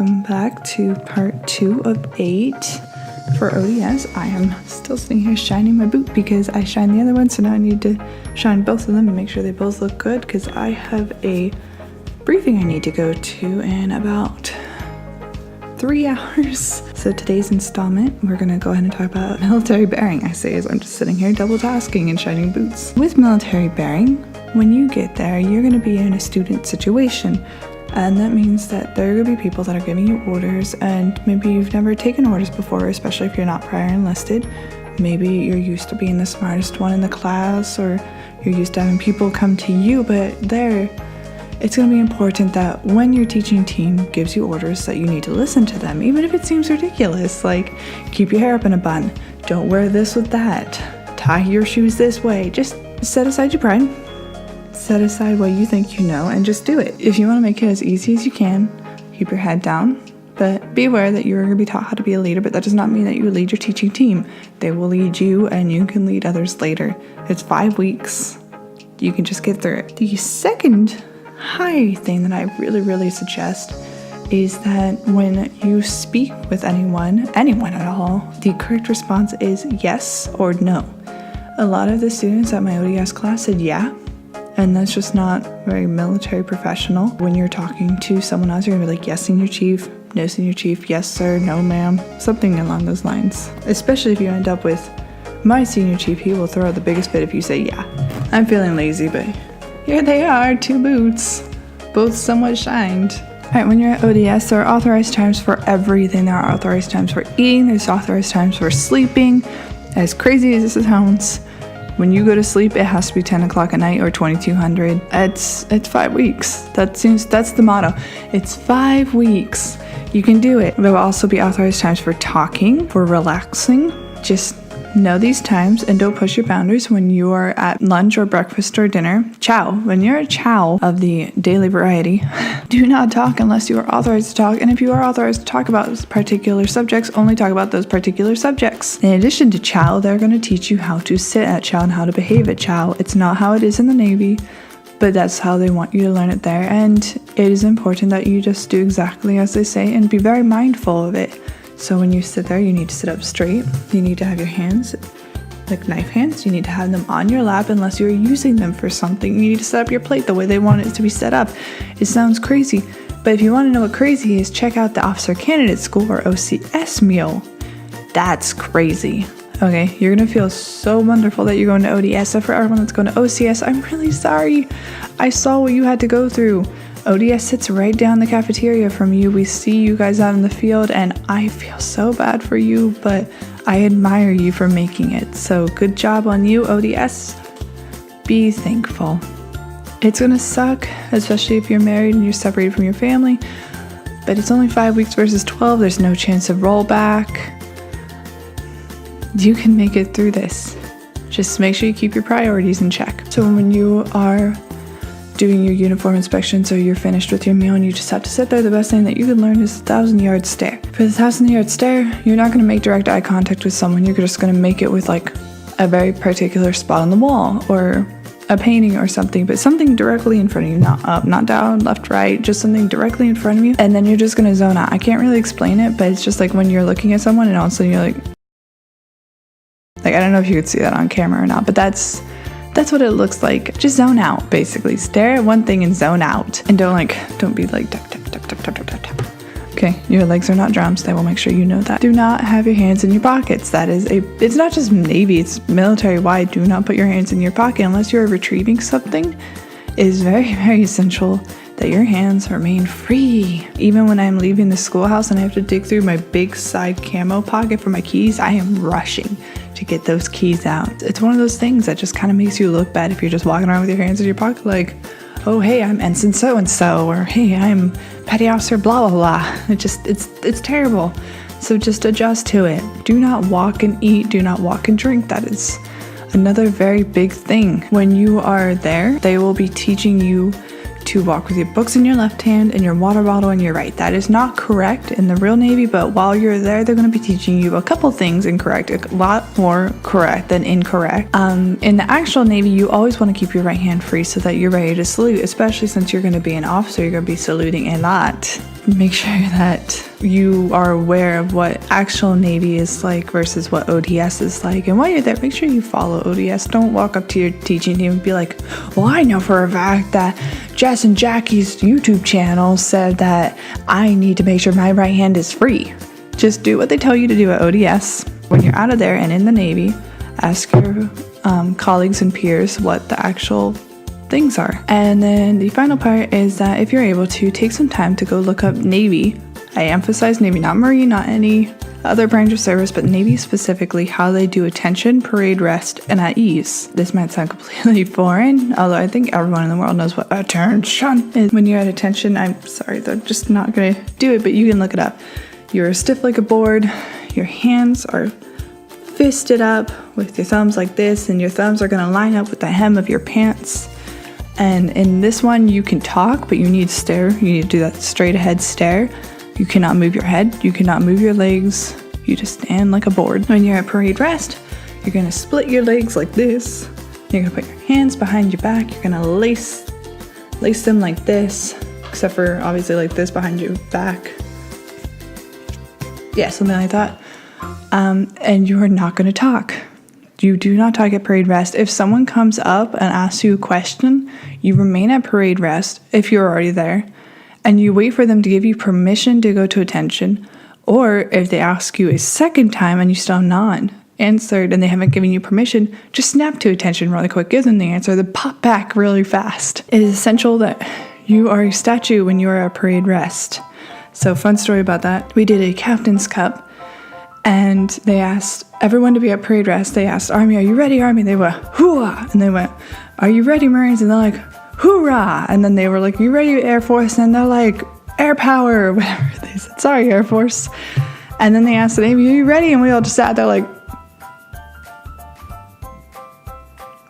welcome back to part 2 of 8 for ODS. I am still sitting here shining my boot because I shined the other one, so now I need to shine both of them and make sure they both look good because I have a briefing I need to go to in about 3 hours. So today's installment, we're gonna go ahead and talk about military bearing. I say as I'm just sitting here double tasking and shining boots. With military bearing, when you get there, you're gonna be in a student situation. And that means that there are going to be people that are giving you orders, and maybe you've never taken orders before, especially if you're not prior enlisted. Maybe you're used to being the smartest one in the class, or you're used to having people come to you, but it's going to be important that when your teaching team gives you orders that you need to listen to them, even if it seems ridiculous, like keep your hair up in a bun, don't wear this with that, tie your shoes this way. Just set aside your pride. Set aside what you think you know and just do it. If you want to make it as easy as you can, keep your head down, but be aware that you're going to be taught how to be a leader, but that does not mean that you lead your teaching team. They will lead you and you can lead others later. It's 5 weeks. You can just get through it. The second high thing that I really suggest is that when you speak with anyone at all, the correct response is yes or no. A lot of the students at my ODS class said yeah. And that's just not very military professional. When you're talking to someone else, you're gonna be like, yes, senior chief, no, senior chief, yes, sir, no, ma'am, something along those lines. Especially if you end up with my senior chief, he will throw out the biggest fit if you say, yeah. I'm feeling lazy, but here they are, 2 boots, both somewhat shined. All right, when you're at ODS, there are authorized times for everything. There are authorized times for eating, there's authorized times for sleeping. As crazy as this sounds, when you go to sleep, it has to be 10 o'clock at night or 2200. It's 5 weeks. That's the motto. It's 5 weeks. You can do it. There will also be authorized times for talking, for relaxing. Just know these times and don't push your boundaries when you are at lunch or breakfast or dinner. Chow. When you're at chow of the daily variety, do not talk unless you are authorized to talk. And if you are authorized to talk about particular subjects, only talk about those particular subjects. In addition to chow, they're going to teach you how to sit at chow and how to behave at chow. It's not how it is in the Navy, but that's how they want you to learn it there. And it is important that you just do exactly as they say and be very mindful of it. So when you sit there, you need to sit up straight. You need to have your hands like knife hands. You need to have them on your lap unless you're using them for something. You need to set up your plate the way they want it to be set up. It sounds crazy, but if you want to know what crazy is, check out the Officer Candidate School or OCS meal. That's crazy. Okay, you're gonna feel so wonderful that you're going to ODS. And for everyone that's going to OCS, I'm really sorry. I saw what you had to go through. ODS sits right down the cafeteria from you. We see you guys out in the field and I feel so bad for you, but I admire you for making it. So good job on you, ODS. Be thankful. It's gonna suck, especially if you're married and you're separated from your family, but it's only 5 weeks versus 12. There's no chance of rollback. You can make it through this. Just make sure you keep your priorities in check. So when you are doing your uniform inspection, so you're finished with your meal and you just have to sit there, the best thing that you can learn is the 1,000-yard stare. For the 1,000-yard stare, you're not going to make direct eye contact with someone. You're just going to make it with like a very particular spot on the wall or a painting or something, but something directly in front of you, not up, not down, left, right, just something directly in front of you. And then you're just going to zone out. I can't really explain it, but it's just like when you're looking at someone and all of a sudden you're like I don't know if you could see that on camera or not, but that's what it looks like. Just zone out, basically. Stare at one thing and zone out. And don't be like tap, tap, tap, tap, tap, tap, tap, tap. Okay, your legs are not drums. They will make sure you know that. Do not have your hands in your pockets. It's not just Navy, it's military-wide. Do not put your hands in your pocket unless you're retrieving something. It is very essential that your hands remain free. Even when I'm leaving the schoolhouse and I have to dig through my big side camo pocket for my keys, I am rushing to get those keys out. It's one of those things that just kind of makes you look bad if you're just walking around with your hands in your pocket like, oh, hey, I'm Ensign so-and-so, or hey, I'm Petty Officer blah, blah, blah. It's terrible. So just adjust to it. Do not walk and eat. Do not walk and drink. That is another very big thing. When you are there, they will be teaching you to walk with your books in your left hand and your water bottle in your right. That is not correct in the real Navy, but while you're there, they're going to be teaching you a couple things incorrect, a lot more correct than incorrect. In the actual Navy, you always want to keep your right hand free so that you're ready to salute, especially since you're going to be an officer, you're going to be saluting a lot. make sure that you are aware of what actual Navy is like versus what ODS is like. And while you're there, make sure you follow ODS. Don't walk up to your teaching team and be like, well, I know for a fact that Jess and Jackie's YouTube channel said that I need to make sure my right hand is free. Just do what they tell you to do at ODS. When you're out of there and in the Navy, ask your colleagues and peers what the actual things are. And then the final part is that if you're able to, take some time to go look up Navy. I emphasize Navy, not Marine, not any other branch of service, but Navy specifically, how they do attention, parade, rest, and at ease. This might sound completely foreign, although I think everyone in the world knows what attention is. When you're at attention, I'm sorry, they're just not gonna do it, but you can look it up. You're stiff like a board, your hands are fisted up with your thumbs like this, and your thumbs are gonna line up with the hem of your pants. And in this one, you can talk, but you need to stare. You need to do that straight ahead stare. You cannot move your head. You cannot move your legs. You just stand like a board. When you're at parade rest, you're gonna split your legs like this. You're gonna put your hands behind your back. You're gonna lace them like this, except for obviously like this behind your back. Yeah, something like that. And you are not gonna talk. You do not talk at parade rest. If someone comes up and asks you a question, you remain at parade rest if you're already there, and you wait for them to give you permission to go to attention. Or if they ask you a second time and you still have not answered and they haven't given you permission, just snap to attention really quick, give them the answer, then pop back really fast. It is essential that you are a statue when you are at parade rest. So fun story about that. We did a Captain's Cup, and they asked everyone to be at parade rest. They asked Army, are you ready, Army? They went, hoorah! And they went, are you ready, Marines? And they're like, hoorah! And then they were like, you ready, Air Force? And they're like, air power, or whatever they said. Sorry, Air Force. And then they asked the Navy, are you ready? And we all just sat there like,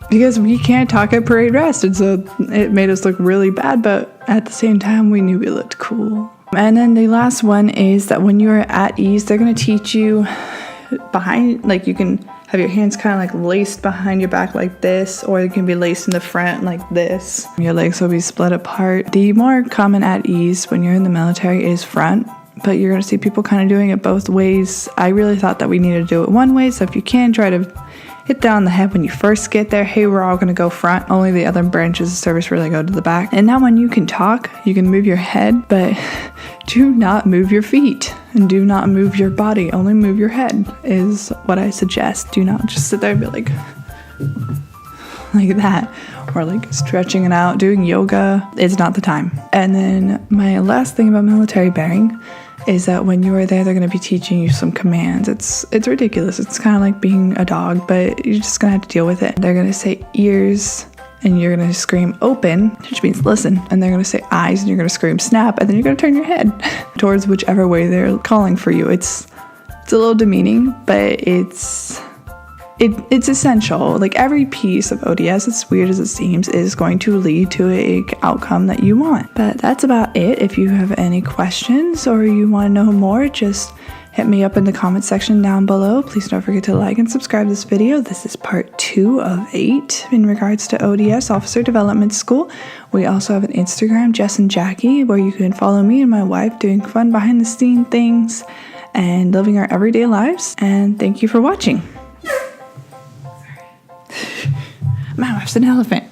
because we can't talk at parade rest. And so it made us look really bad, but at the same time, we knew we looked cool. And then the last one is that when you're at ease, they're going to teach you behind, like you can have your hands kind of like laced behind your back like this, or they can be laced in the front like this. Your legs will be split apart. The more common at ease when you're in the military is front, but you're going to see people kind of doing it both ways. I really thought that we needed to do it one way, so if you can, try to hit that on the head when you first get there. Hey, we're all going to go front. Only the other branches of service really go to the back. And now when you can talk, you can move your head, but do not move your feet and do not move your body. Only move your head is what I suggest. Do not just sit there and be like that, or like stretching it out. Doing yoga is not the time. And then my last thing about military bearing is that when you are there, they're going to be teaching you some commands. It's ridiculous. It's kind of like being a dog, but you're just going to have to deal with it. They're going to say ears, and you're going to scream open, which means listen. And they're going to say eyes, and you're going to scream snap, and then you're going to turn your head towards whichever way they're calling for you. It's a little demeaning, but it's essential. Like every piece of ODS, as weird as it seems, is going to lead to a outcome that you want. But that's about it. If you have any questions or you want to know more, just hit me up in the comment section down below. Please don't forget to like and subscribe to this video. This is part 2 of 8 in regards to ODS, Officer Development School. We also have an Instagram, Jess and Jakii, where you can follow me and my wife doing fun behind the scene things and living our everyday lives. And thank you for watching. My wife's an elephant.